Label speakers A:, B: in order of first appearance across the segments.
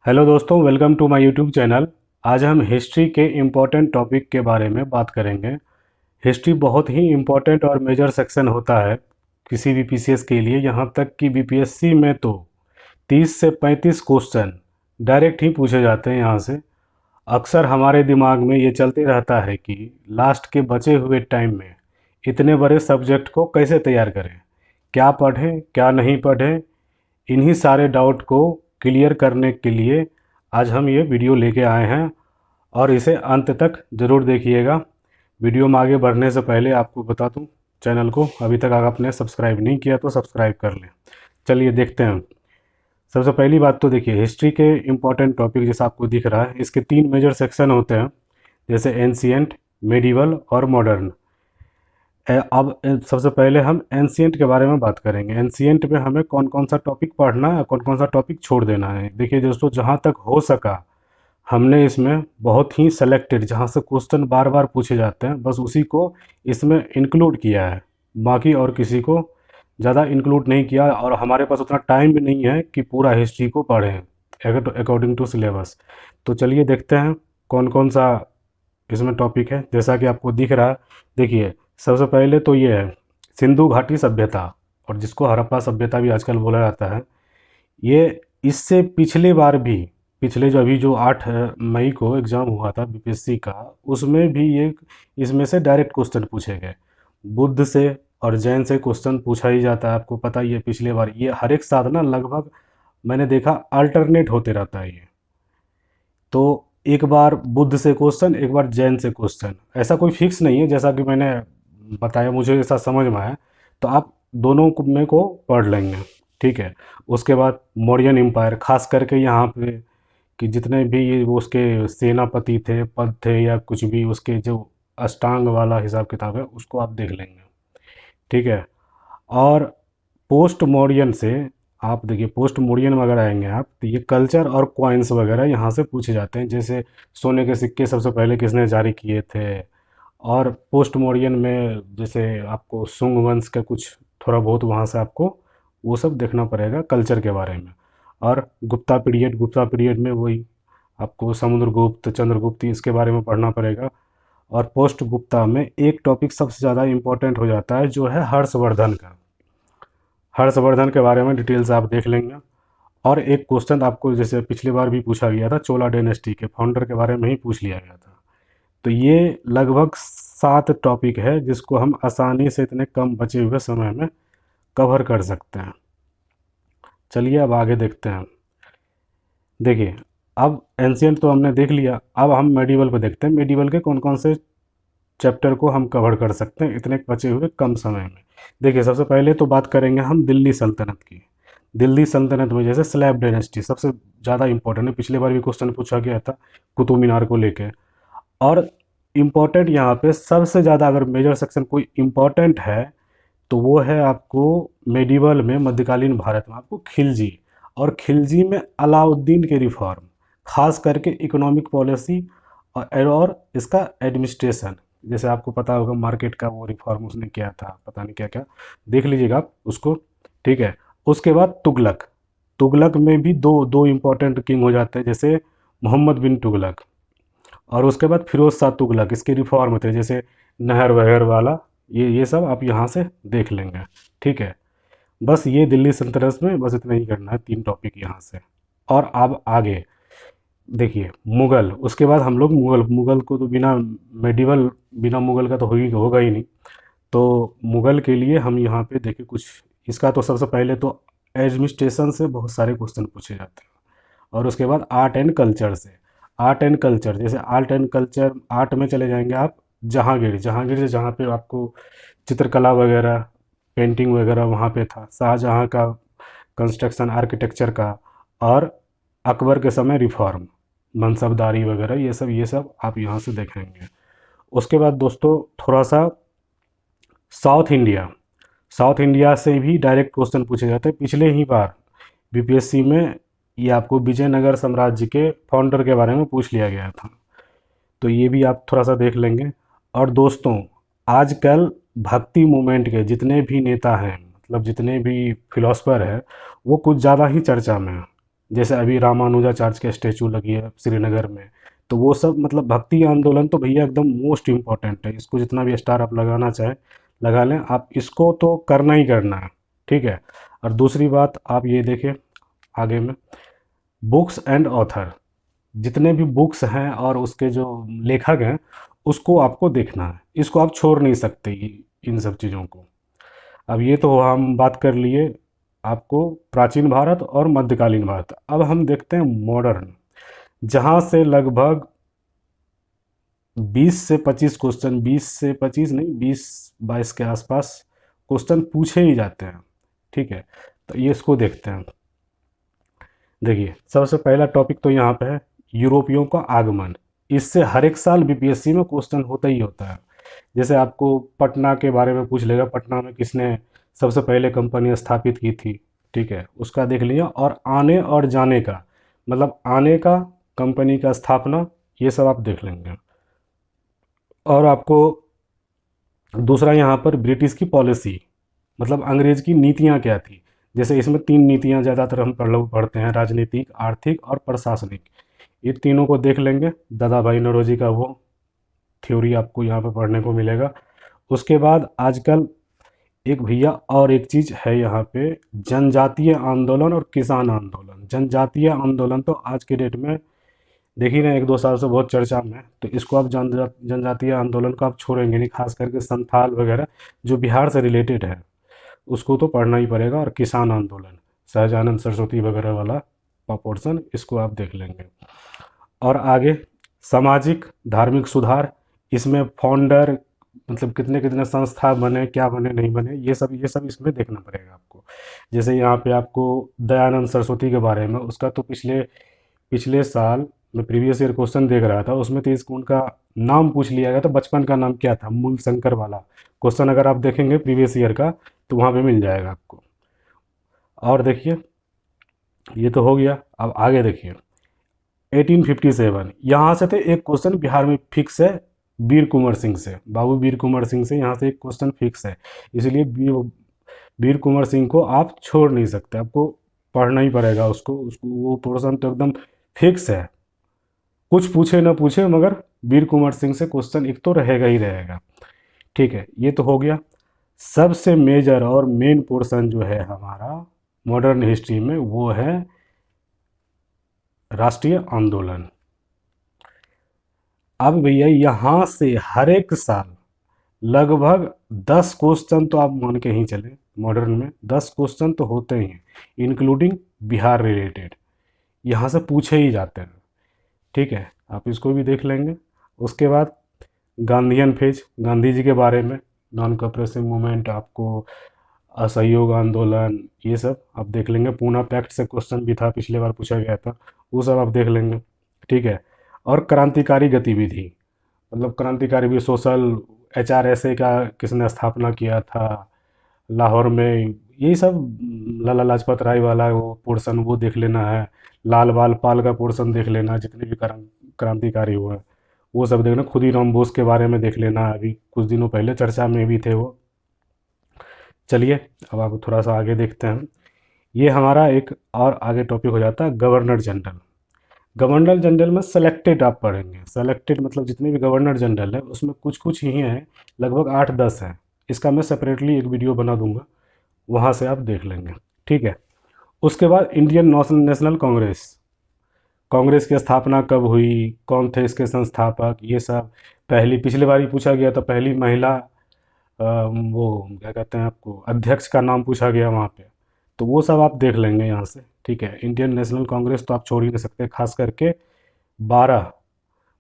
A: Hello दोस्तों, welcome to my YouTube channel. आज हम हिस्ट्री के इम्पोर्टेंट टॉपिक के बारे में बात करेंगे। हिस्ट्री बहुत ही इम्पोर्टेंट और मेजर सेक्शन होता है किसी भी पीसीएस के लिए। यहाँ तक कि बीपीएससी में तो 30 से 35 क्वेश्चन डायरेक्ट ही पूछे जाते हैं यहाँ से। अक्सर हमारे दिमाग में ये चलते रहता है कि लास्ट के बचे हुए टाइम में इतने बड़े सब्जेक्ट को कैसे तैयार करें, क्या पढ़ें क्या नहीं पढ़ें। इन्हीं सारे डाउट को क्लियर करने के लिए आज हम ये वीडियो लेके आए हैं और इसे अंत तक ज़रूर देखिएगा। वीडियो में आगे बढ़ने से पहले आपको बता दूं, चैनल को अभी तक अगर आपने सब्सक्राइब नहीं किया तो सब्सक्राइब कर लें। चलिए देखते हैं। सबसे पहली बात तो देखिए, हिस्ट्री के इम्पोर्टेंट टॉपिक जैसा आपको दिख रहा है, इसके 3 मेजर सेक्शन होते हैं, जैसे एंशियंट, मेडिवल और मॉडर्न। अब सबसे पहले हम एंशियंट के बारे में बात करेंगे। एंशियंट में हमें कौन कौन सा टॉपिक पढ़ना है, कौन कौन सा टॉपिक छोड़ देना है। देखिए दोस्तों, जहाँ तक हो सका हमने इसमें बहुत ही सेलेक्टेड, जहाँ से क्वेश्चन बार बार पूछे जाते हैं, बस उसी को इसमें इंक्लूड किया है। बाकी और किसी को ज़्यादा इंक्लूड नहीं किया, और हमारे पास उतना टाइम भी नहीं है कि पूरा हिस्ट्री को पढ़ें अकॉर्डिंग टू सिलेबस। तो चलिए देखते हैं कौन कौन सा इसमें टॉपिक है। जैसा कि आपको दिख रहा है, देखिए सबसे पहले तो ये है सिंधु घाटी सभ्यता, और जिसको हड़प्पा सभ्यता भी आजकल बोला जाता है। ये इससे पिछले बार भी, पिछले जो अभी जो 8 मई को एग्ज़ाम हुआ था बीपीएससी का, उसमें भी ये इसमें से डायरेक्ट क्वेश्चन पूछे गए। बुद्ध से और जैन से क्वेश्चन पूछा ही जाता है, आपको पता ही है। पिछले बार ये हर एक साल ना लगभग मैंने देखा अल्टरनेट होते रहता है ये। तो एक बार बुद्ध से क्वेश्चन, एक बार जैन से क्वेश्चन, ऐसा कोई फिक्स नहीं है। जैसा कि मैंने बताया, मुझे ऐसा समझ में आया, तो आप दोनों में को पढ़ लेंगे, ठीक है। उसके बाद मौर्यन एम्पायर, खास करके यहाँ पे कि जितने भी ये वो उसके सेनापति थे, पद थे, या कुछ भी उसके जो अष्टांग वाला हिसाब किताब है, उसको आप देख लेंगे, ठीक है। और पोस्ट मॉडर्न से आप देखिए, पोस्ट मॉडर्न में अगर आएंगे आप, तो ये कल्चर और कॉइन्स वगैरह यहाँ से पूछे जाते हैं। जैसे सोने के सिक्के सबसे पहले किसने जारी किए थे। और पोस्ट मॉडर्न में जैसे आपको सुंग वंश का कुछ थोड़ा बहुत वहाँ से आपको वो सब देखना पड़ेगा कल्चर के बारे में। और गुप्ता पीरियड, गुप्ता पीरियड में वही आपको समुद्रगुप्त, चंद्रगुप्त, इसके बारे में पढ़ना पड़ेगा। और पोस्ट गुप्ता में एक टॉपिक सबसे ज़्यादा इम्पोर्टेंट हो जाता है, जो है हर्षवर्धन का। हर्षवर्धन के बारे में डिटेल से आप देख लेंगे। और एक क्वेश्चन आपको जैसे पिछली बार भी पूछा गया था, चोला डायनेस्टी के फाउंडर के बारे में ही पूछ लिया गया था। तो ये लगभग 7 टॉपिक है जिसको हम आसानी से इतने कम बचे हुए समय में कवर कर सकते हैं। चलिए अब आगे देखते हैं। देखिए, अब एंशियंट तो हमने देख लिया, अब हम मेडिवल पे देखते हैं। मेडिवल के कौन कौन से चैप्टर को हम कवर कर सकते हैं इतने बचे हुए कम समय में। देखिए, सबसे पहले तो बात करेंगे हम दिल्ली सल्तनत की। दिल्ली सल्तनत में जैसे स्लैब डायनेस्टी सबसे ज़्यादा इंपॉर्टेंट है, पिछले बार भी क्वेश्चन पूछा गया था कुतुब मीनार को लेके। और इम्पोर्टेंट यहाँ पे सबसे ज़्यादा अगर मेजर सेक्शन कोई इम्पोर्टेंट है, तो वो है आपको मेडिवल में, मध्यकालीन भारत में आपको खिलजी। और खिलजी में अलाउद्दीन के रिफॉर्म, खास करके इकोनॉमिक पॉलिसी और इसका एडमिनिस्ट्रेशन। जैसे आपको पता होगा मार्केट का वो रिफॉर्म उसने किया था, पता नहीं क्या क्या, देख लीजिएगा आप उसको, ठीक है। उसके बाद तुगलक। तुगलक में भी दो दो इम्पोर्टेंट किंग हो जाते हैं, जैसे मोहम्मद बिन तुगलक। और उसके बाद फिरोज शाह तुगलक, इसके रिफॉर्म थे, जैसे नहर वहर वाला, ये सब आप यहाँ से देख लेंगे, ठीक है। बस ये दिल्ली सल्तनत में बस इतना ही करना है, 3 टॉपिक यहाँ से। और अब आगे देखिए मुग़ल, उसके बाद हम लोग मुग़ल, मुग़ल को तो बिना मेडिवल, बिना मुग़ल का तो होगा ही नहीं। तो मुग़ल के लिए हम यहाँ पे देखिए कुछ, इसका तो सबसे पहले तो एडमिनिस्ट्रेशन से बहुत सारे क्वेश्चन पूछे जाते हैं। और उसके बाद आर्ट एंड कल्चर से, आर्ट एंड कल्चर, जैसे आर्ट एंड कल्चर, आर्ट में चले जाएंगे आप जहांगीर। जहांगीर से जहाँ पे आपको चित्रकला वगैरह, पेंटिंग वगैरह वहाँ पे था, शाहजहाँ का कंस्ट्रक्शन आर्किटेक्चर का। और अकबर के समय रिफॉर्म, मनसबदारी वगैरह, ये सब आप यहाँ से देखेंगे। उसके बाद दोस्तों थोड़ा सा साउथ इंडिया, साउथ इंडिया से भी डायरेक्ट क्वेश्चन पूछे जाते हैं। पिछले ही बार बीपीएससी में ये आपको विजयनगर साम्राज्य के फाउंडर के बारे में पूछ लिया गया था, तो ये भी आप थोड़ा सा देख लेंगे। और दोस्तों आजकल भक्ति मूवमेंट के जितने भी नेता हैं, मतलब जितने भी फिलोसफर हैं, वो कुछ ज़्यादा ही चर्चा में हैं। जैसे अभी रामानुजाचार्य के स्टेचू लगी है श्रीनगर में, तो वो सब मतलब भक्ति आंदोलन तो भैया एकदम मोस्ट इम्पॉर्टेंट है, इसको जितना भी स्टार आप लगाना चाहें लगा लें, आप इसको तो करना ही करना है, ठीक है। और दूसरी बात आप ये देखें आगे में, बुक्स एंड ऑथर, जितने भी बुक्स हैं और उसके जो लेखक हैं उसको आपको देखना है, इसको आप छोड़ नहीं सकते इन सब चीज़ों को। अब ये तो हम बात कर लिए आपको प्राचीन भारत और मध्यकालीन भारत, अब हम देखते हैं मॉडर्न, जहाँ से लगभग 20 से 25 क्वेश्चन, 20 से 25 नहीं, 20-22 के आसपास क्वेश्चन पूछे ही जाते हैं, ठीक है। तो ये इसको देखते हैं। देखिए सबसे पहला टॉपिक तो यहाँ पे है यूरोपियों का आगमन। इससे हर एक साल बीपीएससी में क्वेश्चन होता ही होता है। जैसे आपको पटना के बारे में पूछ लेगा, पटना में किसने सबसे पहले कंपनी स्थापित की थी, ठीक है, उसका देख लिया। और आने और जाने का मतलब आने का, कंपनी का स्थापना, ये सब आप देख लेंगे। और आपको दूसरा यहाँ पर ब्रिटिश की पॉलिसी, मतलब अंग्रेज की नीतियाँ क्या थी। जैसे इसमें 3 नीतियाँ ज़्यादातर हम पढ़ते हैं, राजनीतिक, आर्थिक और प्रशासनिक। ये तीनों को देख लेंगे। दादा भाई नौरोजी का वो थ्योरी आपको यहाँ पे पढ़ने को मिलेगा। उसके बाद आजकल एक भैया और एक चीज़ है यहाँ पे, जनजातीय आंदोलन और किसान आंदोलन। जनजातीय आंदोलन तो आज के डेट में देखिए ना 1-2 साल से बहुत चर्चा में है, तो इसको आप जनजातीय आंदोलन को आप छोड़ेंगे नहीं, खास करके संथाल वगैरह जो बिहार से रिलेटेड है उसको तो पढ़ना ही पड़ेगा। और किसान आंदोलन, सहजानंद सरस्वती वगैरह वाला पोर्शन, इसको आप देख लेंगे। और आगे सामाजिक धार्मिक सुधार, इसमें फाउंडर मतलब कितने कितने संस्था बने, क्या बने नहीं बने, ये सब इसमें देखना पड़ेगा आपको। जैसे यहाँ पे आपको दयानंद सरस्वती के बारे में, उसका तो पिछले पिछले साल मैं प्रीवियस ईयर क्वेश्चन देख रहा था, उसमें तो इसको उनका नाम पूछ लिया गया था, बचपन का नाम क्या था, मूल शंकर वाला क्वेश्चन अगर आप देखेंगे प्रीवियस ईयर का तो वहाँ पे मिल जाएगा आपको। और देखिए ये तो हो गया, अब आगे देखिए 1857, यहाँ से तो एक क्वेश्चन बिहार में फिक्स है, वीर कुंवर सिंह से, बाबू वीर कुंवर सिंह से यहाँ से एक क्वेश्चन फिक्स है। इसलिए वीर कुंवर सिंह को आप छोड़ नहीं सकते, आपको पढ़ना ही पड़ेगा उसको वो पोर्शन तो एकदम फिक्स है। कुछ पूछे ना पूछे मगर वीर कुंवर सिंह से क्वेश्चन एक तो रहेगा ही रहेगा, ठीक है। ये तो हो गया। सबसे मेजर और मेन पोर्शन जो है हमारा मॉडर्न हिस्ट्री में वो है राष्ट्रीय आंदोलन। अब भैया यहाँ से हर एक साल लगभग 10 क्वेश्चन तो आप मान के ही चले, मॉडर्न में 10 क्वेश्चन तो होते ही हैं, इंक्लूडिंग बिहार रिलेटेड, यहाँ से पूछे ही जाते हैं, ठीक है। आप इसको भी देख लेंगे। उसके बाद गांधीयन फेज, गांधी जी के बारे में, नॉन कॉपरेसिव मूवमेंट, आपको असहयोग आंदोलन, ये सब आप देख लेंगे। पूना पैक्ट से क्वेश्चन भी था, पिछले बार पूछा गया था, वो सब आप देख लेंगे, ठीक है। और क्रांतिकारी गतिविधि, मतलब क्रांतिकारी भी सोशल, HRSA का किसने स्थापना किया था लाहौर में, यही सब, लाला लाजपत राय वाला वो पोर्शन वो देख लेना है। लाल बाल पाल का पोर्शन देख लेना, जितने भी क्रांतिकारी हुए हैं वो सब देखना। खुदीराम बोस के बारे में देख लेना, अभी कुछ दिनों पहले चर्चा में भी थे वो। चलिए अब आप थोड़ा सा आगे देखते हैं। ये हमारा एक और आगे टॉपिक हो जाता है गवर्नर जनरल। गवर्नर जनरल में सेलेक्टेड आप पढ़ेंगे, सेलेक्टेड मतलब जितने भी गवर्नर जनरल है उसमें कुछ कुछ ही हैं, लगभग 8-10 हैं। इसका मैं सेपरेटली एक वीडियो बना दूंगा, वहाँ से आप देख लेंगे, ठीक है। उसके बाद इंडियन नेशनल कांग्रेस, कांग्रेस की स्थापना कब हुई, कौन थे इसके संस्थापक, ये सब। पहली पिछले बार ही पूछा गया था, पहली महिला वो क्या कहते हैं आपको अध्यक्ष का नाम पूछा गया वहाँ पे, तो वो सब आप देख लेंगे यहाँ से, ठीक है। इंडियन नेशनल कांग्रेस तो आप छोड़ ही नहीं सकते, खास करके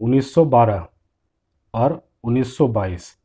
A: 1912 और 1922,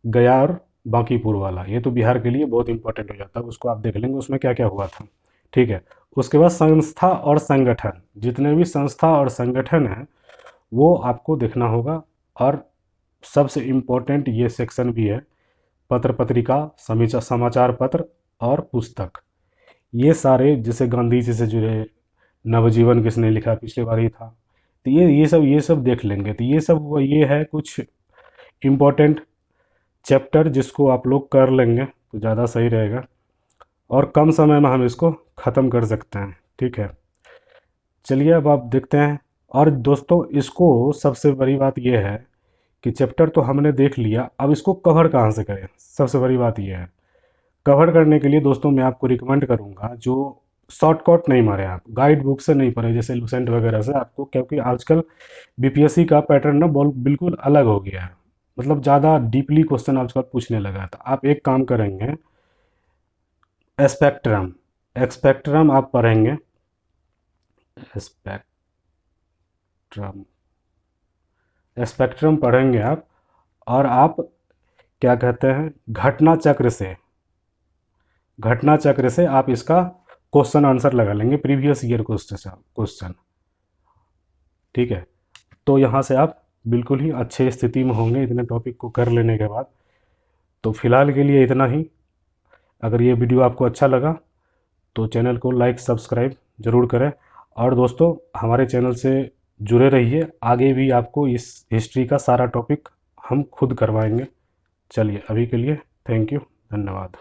A: गया और बांकीपुर वाला, ये तो बिहार के लिए बहुत इंपॉर्टेंट हो जाता है, उसको आप देख लेंगे उसमें क्या क्या हुआ था, ठीक है। उसके बाद संस्था और संगठन, जितने भी संस्था और संगठन हैं वो आपको देखना होगा। और सबसे इम्पोर्टेंट ये सेक्शन भी है, पत्र पत्रिका, समाचार पत्र और पुस्तक, ये सारे, जैसे गांधी जी से जुड़े, नवजीवन किसने लिखा, पिछले बार ही था, तो ये सब देख लेंगे। तो ये है कुछ इम्पोर्टेंट चैप्टर जिसको आप लोग कर लेंगे तो ज़्यादा सही रहेगा और कम समय में हम इसको ख़त्म कर सकते हैं, ठीक है। चलिए अब आप देखते हैं। और दोस्तों इसको सबसे बड़ी बात यह है कि चैप्टर तो हमने देख लिया, अब इसको कवर कहाँ से करें, सबसे बड़ी बात यह है। कवर करने के लिए दोस्तों मैं आपको रिकमेंड करूंगा, जो शॉर्टकट नहीं मारे, आप गाइड बुक से नहीं पढ़े जैसे लुसेंट वगैरह से आपको, क्योंकि आजकल बीपीएससी का पैटर्न ना बिल्कुल अलग हो गया है। मतलब ज़्यादा डीपली क्वेश्चन आजकल पूछने लगा है। तो आप एक काम करेंगे, स्पेक्ट्रम, एक्सपेक्ट्रम आप पढ़ेंगे, स्पेक्ट्रम, स्पेक्ट्रम पढ़ेंगे आप। और आप क्या कहते हैं, घटना चक्र से, घटना चक्र से आप इसका क्वेश्चन आंसर लगा लेंगे, प्रीवियस ईयर क्वेश्चन क्वेश्चन। ठीक है, तो यहाँ से आप बिल्कुल ही अच्छे स्थिति में होंगे इतने टॉपिक को कर लेने के बाद। तो फिलहाल के लिए इतना ही। अगर ये वीडियो आपको अच्छा लगा तो चैनल को लाइक सब्सक्राइब ज़रूर करें। और दोस्तों हमारे चैनल से जुड़े रहिए, आगे भी आपको इस हिस्ट्री का सारा टॉपिक हम खुद करवाएंगे। चलिए अभी के लिए थैंक यू, धन्यवाद।